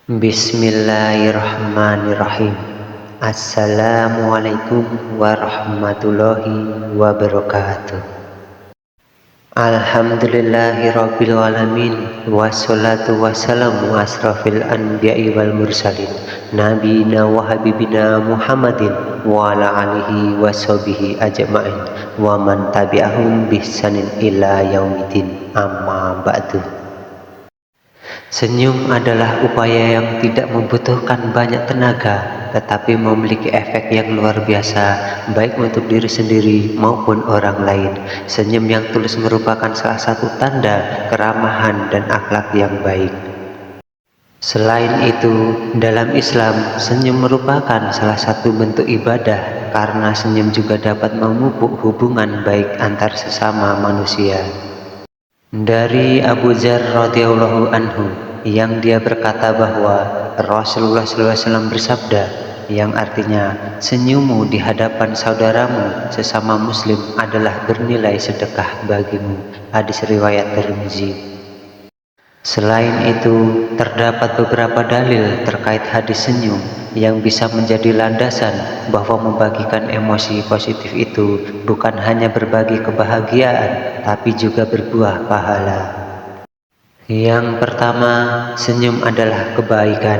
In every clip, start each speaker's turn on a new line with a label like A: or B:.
A: Bismillahirrahmanirrahim. Assalamualaikum warahmatullahi wabarakatuh. Alhamdulillahirabbil alamin, wassalatu wassalamu asrafil anbiya'i wal mursalin, nabiyina wa habibina Muhammadin wa ala alihi washabihi ajma'in wa man tabi'ahum bihsanin ila yaumiddin, amma ba'du. Senyum adalah upaya yang tidak membutuhkan banyak tenaga, tetapi memiliki efek yang luar biasa, baik untuk diri sendiri maupun orang lain. Senyum yang tulus merupakan salah satu tanda keramahan dan akhlak yang baik. Selain itu, dalam Islam, senyum merupakan salah satu bentuk ibadah, karena senyum juga dapat memupuk hubungan baik antar sesama manusia. Dari Abu Dzar radhiyallahu anhu, yang dia berkata bahwa Rasulullah SAW bersabda, yang artinya senyummu di hadapan saudaramu sesama muslim adalah bernilai sedekah bagimu. Hadis riwayat Tirmizi. Selain itu, terdapat beberapa dalil terkait hadis senyum yang bisa menjadi landasan bahwa membagikan emosi positif itu bukan hanya berbagi kebahagiaan, tapi juga berbuah pahala. Yang pertama, senyum adalah kebaikan.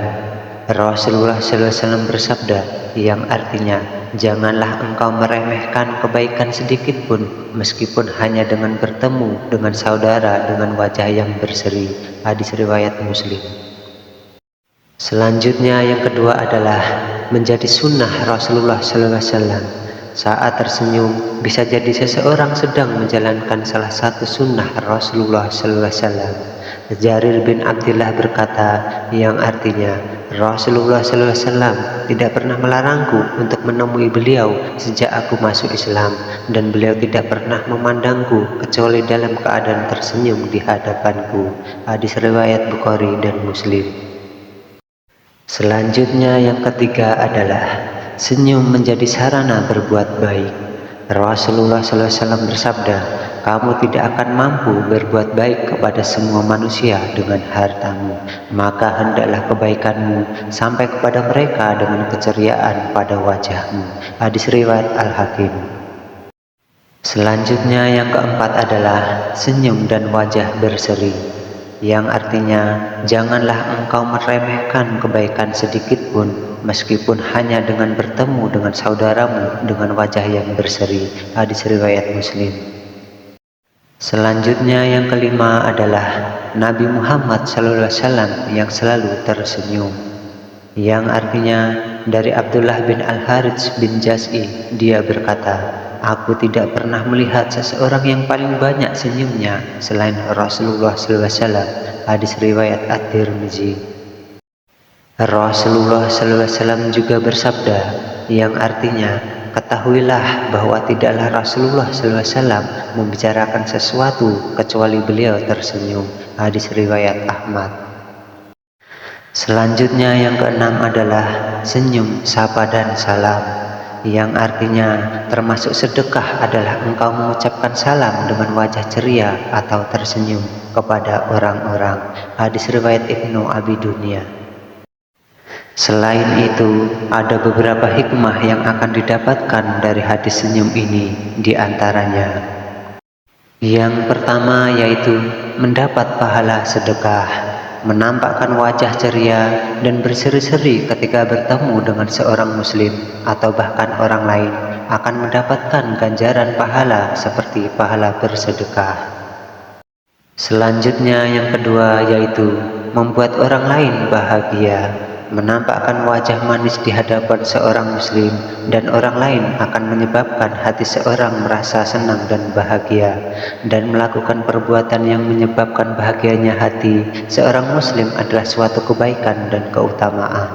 A: Rasulullah SAW bersabda, yang artinya, janganlah engkau meremehkan kebaikan sedikit pun, meskipun hanya dengan bertemu dengan saudara dengan wajah yang berseri. Hadis riwayat Muslim. Selanjutnya yang kedua adalah menjadi sunnah Rasulullah SAW. Saat tersenyum, bisa jadi seseorang sedang menjalankan salah satu sunnah Rasulullah SAW. Jarir bin Abdullah berkata, yang artinya Rasulullah SAW tidak pernah melarangku untuk menemui beliau sejak aku masuk Islam, dan beliau tidak pernah memandangku kecuali dalam keadaan tersenyum di hadapanku. Hadis riwayat Bukhari dan Muslim. Selanjutnya yang ketiga adalah senyum menjadi sarana berbuat baik. Rasulullah SAW bersabda, kamu tidak akan mampu berbuat baik kepada semua manusia dengan hartamu, maka hendaklah kebaikanmu sampai kepada mereka dengan keceriaan pada wajahmu. Hadis riwayat Al-Hakim. Selanjutnya yang keempat adalah senyum dan wajah berseri, yang artinya janganlah engkau meremehkan kebaikan sedikit pun, meskipun hanya dengan bertemu dengan saudaramu dengan wajah yang berseri. Hadis riwayat Muslim. Selanjutnya yang kelima adalah Nabi Muhammad SAW yang selalu tersenyum, yang artinya dari Abdullah bin Al-Harits bin Jaz'i, dia berkata, aku tidak pernah melihat seseorang yang paling banyak senyumnya selain Rasulullah SAW. Hadis riwayat At-Tirmizi. Rasulullah SAW juga bersabda, yang artinya, ketahuilah bahwa tidaklah Rasulullah SAW membicarakan sesuatu kecuali beliau tersenyum. Hadis riwayat Ahmad. Selanjutnya yang keenam adalah senyum, sapa dan salam, yang artinya termasuk sedekah adalah engkau mengucapkan salam dengan wajah ceria atau tersenyum kepada orang-orang. Hadis riwayat Ibnu Abi Dunya. Selain itu, ada beberapa hikmah yang akan didapatkan dari hadis senyum ini, di antaranya. Yang pertama yaitu mendapat pahala sedekah, menampakkan wajah ceria dan berseri-seri ketika bertemu dengan seorang muslim atau bahkan orang lain akan mendapatkan ganjaran pahala seperti pahala bersedekah. Selanjutnya yang kedua yaitu membuat orang lain bahagia. Menampakkan wajah manis di hadapan seorang muslim dan orang lain akan menyebabkan hati seorang merasa senang dan bahagia, dan melakukan perbuatan yang menyebabkan bahagianya hati seorang muslim adalah suatu kebaikan dan keutamaan.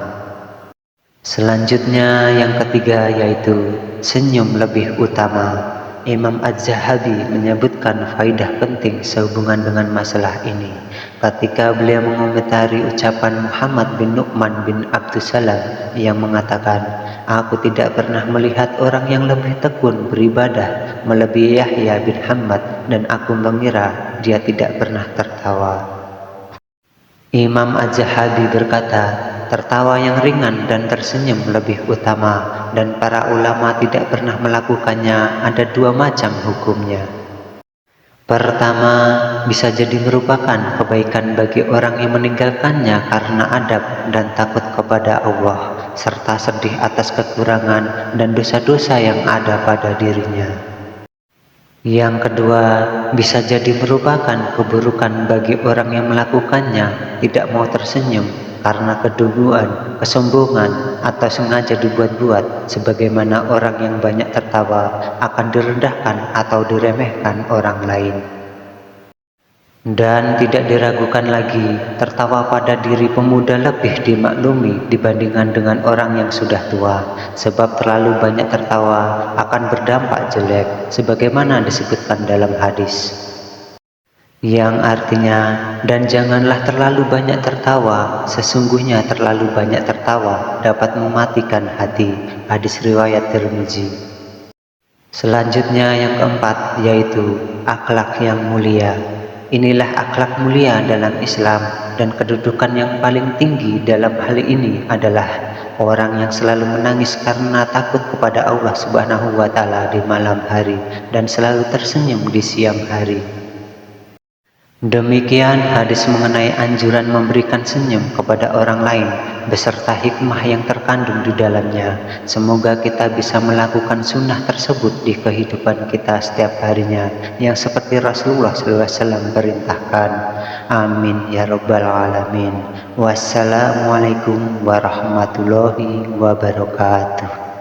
A: Selanjutnya yang ketiga yaitu senyum lebih utama. Imam Az-Zahabi menyebutkan faidah penting sehubungan dengan masalah ini. ketika beliau mengomentari ucapan Muhammad bin Nu'man bin Abdussalam yang mengatakan, "Aku tidak pernah melihat orang yang lebih tekun beribadah melebihi Yahya bin Hammad dan aku mengira dia tidak pernah tertawa." Imam Az-Zahabi berkata, tertawa yang ringan dan tersenyum lebih utama, dan para ulama tidak pernah melakukannya. Ada dua macam hukumnya. Pertama, bisa jadi merupakan kebaikan bagi orang yang meninggalkannya karena adab dan takut kepada Allah, serta sedih atas kekurangan dan dosa-dosa yang ada pada dirinya. Yang kedua, bisa jadi merupakan keburukan bagi orang yang melakukannya, tidak mau tersenyum karena kedunguan, kesombongan, atau sengaja dibuat-buat, sebagaimana orang yang banyak tertawa akan direndahkan atau diremehkan orang lain. Dan tidak diragukan lagi, tertawa pada diri pemuda lebih dimaklumi dibandingkan dengan orang yang sudah tua, sebab terlalu banyak tertawa akan berdampak jelek, sebagaimana disebutkan dalam hadis. Yang artinya, dan janganlah terlalu banyak tertawa, sesungguhnya terlalu banyak tertawa dapat mematikan hati. Hadis riwayat Tirmizi. Selanjutnya yang keempat, yaitu akhlak yang mulia. Inilah akhlak mulia dalam Islam, dan kedudukan yang paling tinggi dalam hal ini adalah orang yang selalu menangis karena takut kepada Allah Subhanahu wa Ta'ala di malam hari dan selalu tersenyum di siang hari. Demikian hadis mengenai anjuran memberikan senyum kepada orang lain beserta hikmah yang terkandung di dalamnya. Semoga kita bisa melakukan sunnah tersebut di kehidupan kita setiap harinya, yang seperti Rasulullah SAW perintahkan. Amin ya Rabbal Alamin. Wassalamualaikum warahmatullahi wabarakatuh.